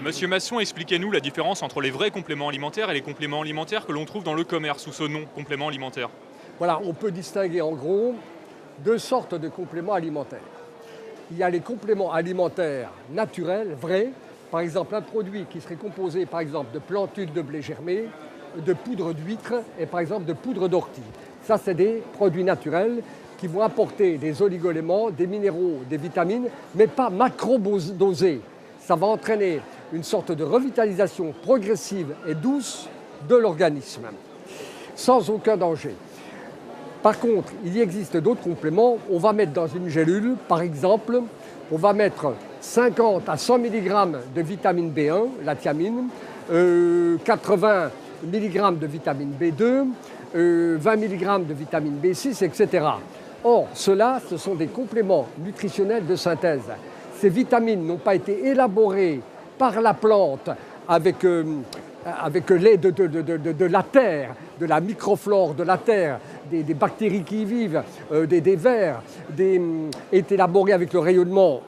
Monsieur Masson, expliquez-nous la différence entre les vrais compléments alimentaires et les compléments alimentaires que l'on trouve dans le commerce sous ce nom, complément alimentaire. Voilà, on peut distinguer en gros deux sortes de compléments alimentaires. Il y a les compléments alimentaires naturels, vrais, par exemple un produit qui serait composé par exemple de plantules de blé germé, de poudre d'huître et par exemple de poudre d'ortie. Ça, c'est des produits naturels qui vont apporter des oligoéléments, des minéraux, des vitamines, mais pas macro-dosés. Ça va entraîner une sorte de revitalisation progressive et douce de l'organisme, sans aucun danger. Par contre, il existe d'autres compléments. On va mettre dans une gélule, par exemple, on va mettre 50 à 100 mg de vitamine B1, la thiamine, 80 mg de vitamine B2, 20 mg de vitamine B6, etc. Or, ceux-là, ce sont des compléments nutritionnels de synthèse. Ces vitamines n'ont pas été élaborées par la plante avec l'aide de la terre, de la microflore de la terre, des bactéries qui y vivent, des vers, est élaboré avec le rayonnement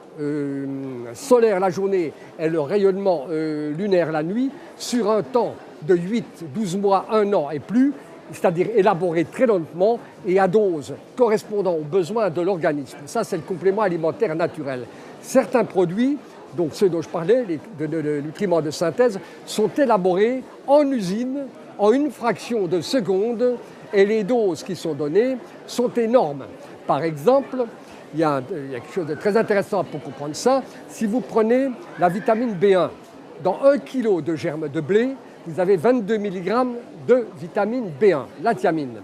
solaire la journée et le rayonnement lunaire la nuit, sur un temps de 8, 12 mois, 1 an et plus, c'est-à-dire élaboré très lentement et à dose correspondant aux besoins de l'organisme. Ça, c'est le complément alimentaire naturel. Certains produits, donc ceux dont je parlais, les nutriments de synthèse, sont élaborés en usine, en une fraction de seconde, et les doses qui sont données sont énormes. Par exemple, il y a quelque chose de très intéressant pour comprendre ça. Si vous prenez la vitamine B1, dans 1 kg de germes de blé, vous avez 22 mg de vitamine B1, la thiamine.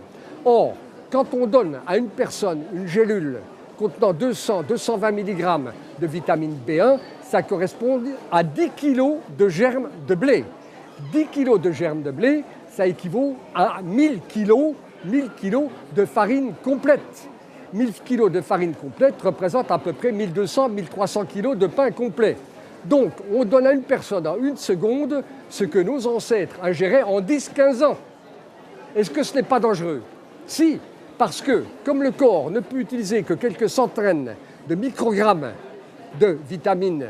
Or, quand on donne à une personne une gélule contenant 200-220 mg de vitamine B1, ça correspond à 10 kg de germes de blé. 10 kg de germes de blé, ça équivaut à 1000 kg de farine complète. 1000 kg de farine complète représente à peu près 1200-1300 kg de pain complet. Donc, on donne à une personne en 1 seconde ce que nos ancêtres ingéraient en 10-15 ans. Est-ce que ce n'est pas dangereux? Si, parce que, comme le corps ne peut utiliser que quelques centaines de microgrammes de vitamine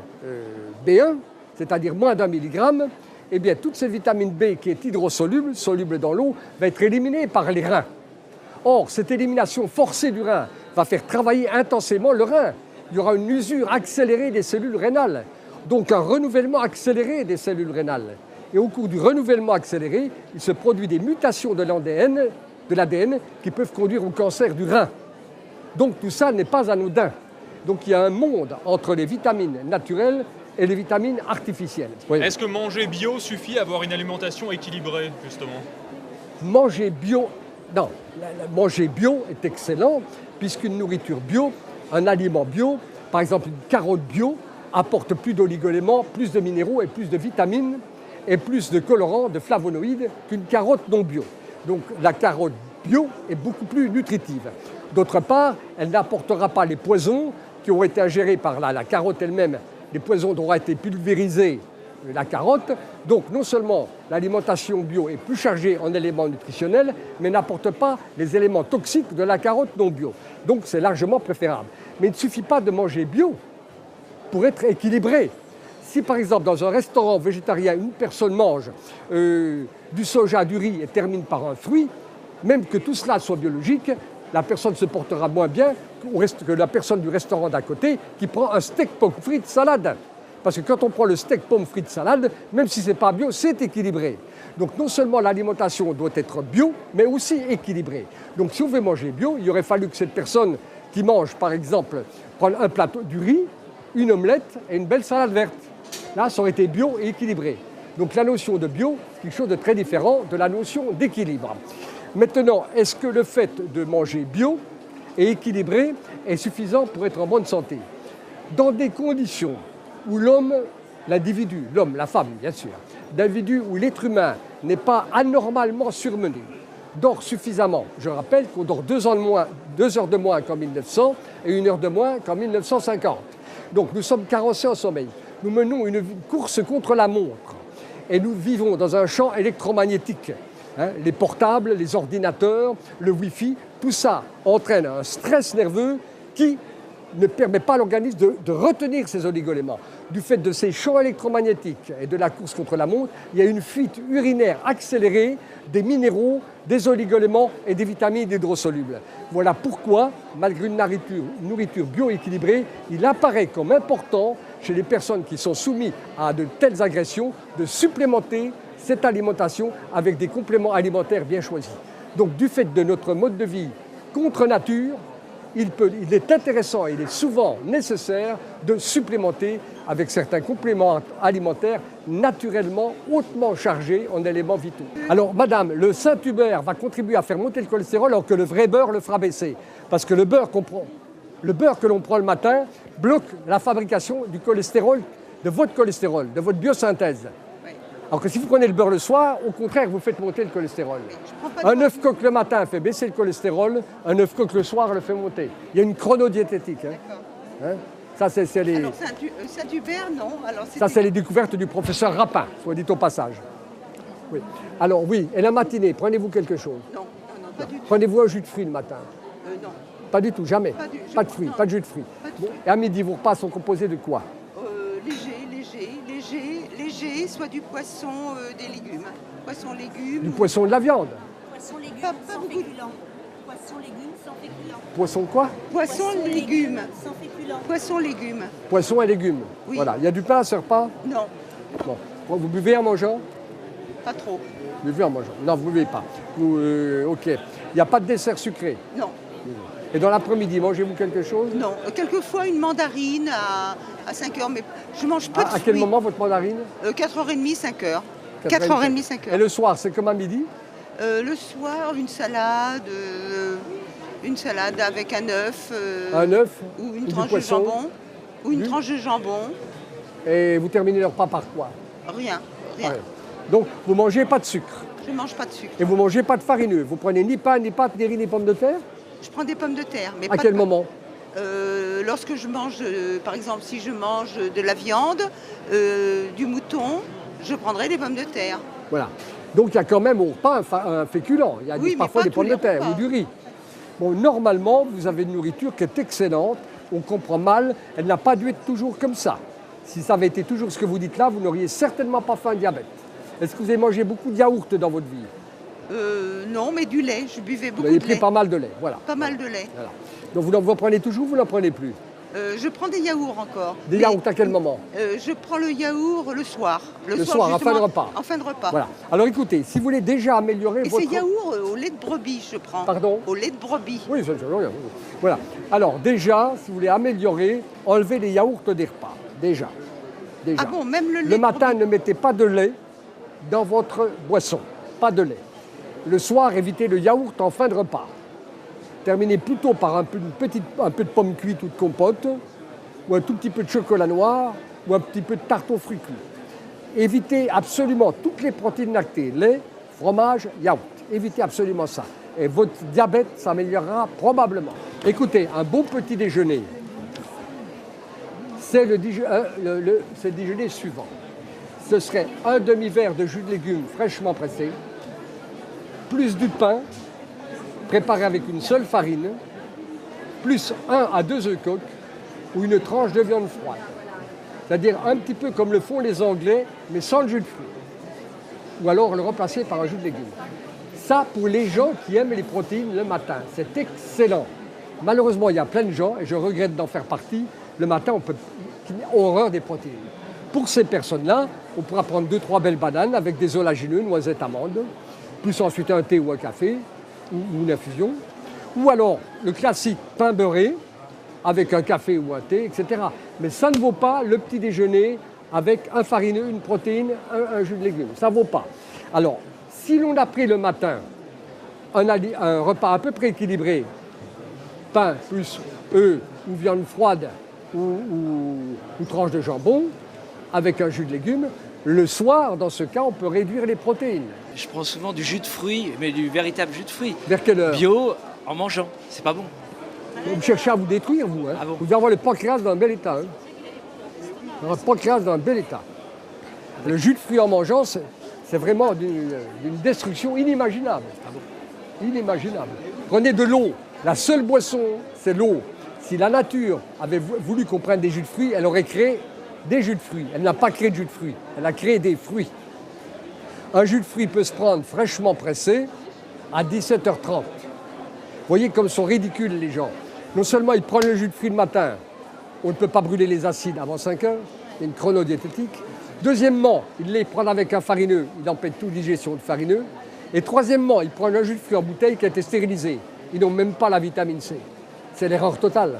B1, c'est-à-dire moins d'1 milligramme, eh bien, toute cette vitamine B qui est hydrosoluble, soluble dans l'eau, va être éliminée par les reins. Or, cette élimination forcée du rein va faire travailler intensément le rein. Il y aura une usure accélérée des cellules rénales, donc un renouvellement accéléré des cellules rénales. Et au cours du renouvellement accéléré, il se produit des mutations de l'ADN qui peuvent conduire au cancer du rein. Donc tout ça n'est pas anodin. Donc il y a un monde entre les vitamines naturelles et les vitamines artificielles. Oui. Est-ce que manger bio suffit à avoir une alimentation équilibrée, justement? Manger bio, non. Manger bio est excellent, puisqu'une nourriture bio, un aliment bio, par exemple une carotte bio, apporte plus d'oligoéléments, plus de minéraux et plus de vitamines et plus de colorants, de flavonoïdes qu'une carotte non bio. Donc la carotte bio est beaucoup plus nutritive. D'autre part, elle n'apportera pas les poisons qui ont été ingérés par la carotte elle-même, les poisons dont aura été pulvérisée la carotte. Donc non seulement l'alimentation bio est plus chargée en éléments nutritionnels, mais n'apporte pas les éléments toxiques de la carotte non bio. Donc c'est largement préférable. Mais il ne suffit pas de manger bio pour être équilibré. Si par exemple dans un restaurant végétarien, une personne mange du soja, du riz et termine par un fruit, même que tout cela soit biologique, la personne se portera moins bien que la personne du restaurant d'à côté qui prend un steak pommes frites salade. Parce que quand on prend le steak pommes frites salade, même si ce n'est pas bio, c'est équilibré. Donc non seulement l'alimentation doit être bio, mais aussi équilibrée. Donc si on veut manger bio, il aurait fallu que cette personne qui mange, par exemple, prenne un plateau du riz, une omelette et une belle salade verte. Là, ça aurait été bio et équilibré. Donc la notion de bio, c'est quelque chose de très différent de la notion d'équilibre. Maintenant, est-ce que le fait de manger bio et équilibré est suffisant pour être en bonne santé? Dans des conditions où l'homme, l'individu, l'homme, la femme bien sûr, l'individu où l'être humain n'est pas anormalement surmené, dort suffisamment. Je rappelle qu'on dort 2 heures de moins qu'en 1900 et 1 heure de moins qu'en 1950. Donc nous sommes carencés en sommeil. Nous menons une course contre la montre et nous vivons dans un champ électromagnétique. Les portables, les ordinateurs, le Wi-Fi, tout ça entraîne un stress nerveux qui ne permet pas à l'organisme de retenir ces oligoéléments. Du fait de ces champs électromagnétiques et de la course contre la montre, il y a une fuite urinaire accélérée des minéraux, des oligoéléments et des vitamines hydrosolubles. Voilà pourquoi, malgré une nourriture bioéquilibrée, il apparaît comme important chez les personnes qui sont soumises à de telles agressions de supplémenter cette alimentation avec des compléments alimentaires bien choisis. Donc du fait de notre mode de vie contre nature, il est intéressant et il est souvent nécessaire de supplémenter avec certains compléments alimentaires naturellement hautement chargés en éléments vitaux. Alors madame, le Saint-Hubert va contribuer à faire monter le cholestérol alors que le vrai beurre le fera baisser. Parce que le beurre que l'on prend le matin bloque la fabrication du cholestérol, de votre biosynthèse. Alors que si vous prenez le beurre le soir, au contraire, vous faites monter le cholestérol. Un œuf coq le matin fait baisser le cholestérol, un œuf coq le soir le fait monter. Il y a une chronodiététique. Hein. Ça, c'est les... Alors, Saint-Hubert, non. Alors, ça, c'est les découvertes du professeur Rapin, soit dit au passage. Oui. Alors oui, et la matinée, prenez-vous quelque chose? Non, pas du tout. Prenez-vous un jus de fruits le matin? Non. Pas du tout, jamais. Pas de fruits, non. pas de jus de fruits. De Bon. Et à midi, vos repas sont composés de quoi? Léger, soit du poisson, des légumes. Poisson, légumes. Du poisson, de la viande. Poisson, légumes, Pas sans beaucoup. féculents. Poisson, légumes, sans féculents. Poisson quoi? Poisson, légumes. Sans féculents. Poisson, légumes. Poisson et légumes. Oui. Voilà. Il y a du pain à ce repas? Non, Bon. Vous buvez en mangeant? pas trop. Vous buvez en mangeant? Non, vous ne buvez pas. Ok. Il n'y a pas de dessert sucré. Non, Et dans l'après-midi, mangez-vous quelque chose? non. Quelquefois, une mandarine à 5 heures, mais je mange peu de À fruits. quel moment votre mandarine? 4h30, 5h. 4h30, 5h. Et le soir, c'est comme à midi? Le soir, une salade avec un œuf. Un œuf? Ou une du tranche de poisson? jambon. Ou une Du- tranche de jambon. Et vous terminez le repas par quoi? Rien. Ouais. Donc, vous ne mangez pas de sucre. Je ne mange pas de sucre. Et vous ne mangez pas de farineux. Vous prenez ni pain, ni pâte, ni riz, ni pommes de terre? Je prends des pommes de terre. Mais À pas quel de- moment? Lorsque je mange, par exemple, si je mange de la viande, du mouton, je prendrai des pommes de terre. Voilà. Donc, il y a quand même au repas un féculent. Il y a Oui, mais parfois pas des tous pommes de les terre repas. ou du riz. Bon, normalement, vous avez une nourriture qui est excellente. On comprend mal. Elle n'a pas dû être toujours comme ça. Si ça avait été toujours ce que vous dites là, vous n'auriez certainement pas fait un diabète. Est-ce que vous avez mangé beaucoup de yaourt dans votre vie? Non, mais du lait. Je buvais Vous beaucoup avez de pris lait. pas mal de lait. Voilà. Pas mal de lait. Voilà. Donc, vous en prenez toujours ou vous n'en prenez plus? Je prends des yaourts encore. Des Mais, yaourts à quel moment? Je prends le yaourt le soir. Le soir, en fin de justement, repas. En fin de repas. Voilà. Alors, écoutez, si vous voulez déjà améliorer Et votre... c'est yaourt au lait de brebis, je prends. Pardon? Au lait de brebis. Oui, ça, rien. Voilà. Alors, déjà, si vous voulez améliorer, enlevez les yaourts des repas. Déjà. Ah bon, même le lait Le de matin, brebis. ne mettez pas de lait dans votre boisson. Pas de lait. Le soir, évitez le yaourt en fin de repas. Terminez plutôt par un peu de pomme cuite ou de compote, ou un tout petit peu de chocolat noir, ou un petit peu de tarte aux fruits cuits. Évitez absolument toutes les protéines lactées, lait, fromage, yaourt. Évitez absolument ça. Et votre diabète s'améliorera probablement. Écoutez, un bon petit déjeuner, c'est le déjeuner suivant. Ce serait un demi-verre de jus de légumes fraîchement pressé, plus du pain, préparé avec une seule farine, plus 1 à 2 œufs coques ou une tranche de viande froide. C'est-à-dire un petit peu comme le font les Anglais, mais sans le jus de fruits. Ou alors le remplacer par un jus de légumes. Ça, pour les gens qui aiment les protéines le matin, c'est excellent. Malheureusement, il y a plein de gens, et je regrette d'en faire partie, le matin, qui ont horreur des protéines. Pour ces personnes-là, on pourra prendre 2-3 belles bananes avec des oléagineux, noisettes, amandes, plus ensuite un thé ou un café, ou une infusion. Ou alors le classique pain beurré, avec un café ou un thé, etc. Mais ça ne vaut pas le petit déjeuner avec un farineux, une protéine, un jus de légumes. Ça ne vaut pas. Alors, si l'on a pris le matin un repas à peu près équilibré, pain plus œufs ou viande froide ou tranche de jambon, avec un jus de légumes, le soir, dans ce cas, on peut réduire les protéines. Je prends souvent du jus de fruits, mais du véritable jus de fruits. Vers quelle heure? Bio, en mangeant. C'est pas bon. Vous cherchez à vous détruire, vous. Hein. Ah bon? Vous devez avoir le pancréas dans un bel état. Hein. Un pancréas dans un bel état. Le jus de fruits en mangeant, c'est vraiment d'une destruction inimaginable. Ah bon? Inimaginable. Prenez de l'eau. La seule boisson, c'est l'eau. Si la nature avait voulu qu'on prenne des jus de fruits, elle aurait créé des jus de fruits. Elle n'a pas créé de jus de fruits, elle a créé des fruits. Un jus de fruits peut se prendre fraîchement pressé à 17h30. Vous voyez comme sont ridicules les gens. Non seulement ils prennent le jus de fruits le matin, on ne peut pas brûler les acides avant 5 heures, il y a une chronodiététique. Deuxièmement, ils les prennent avec un farineux, il empêche toute digestion de farineux. Et troisièmement, ils prennent un jus de fruits en bouteille qui a été stérilisé. Ils n'ont même pas la vitamine C. C'est l'erreur totale.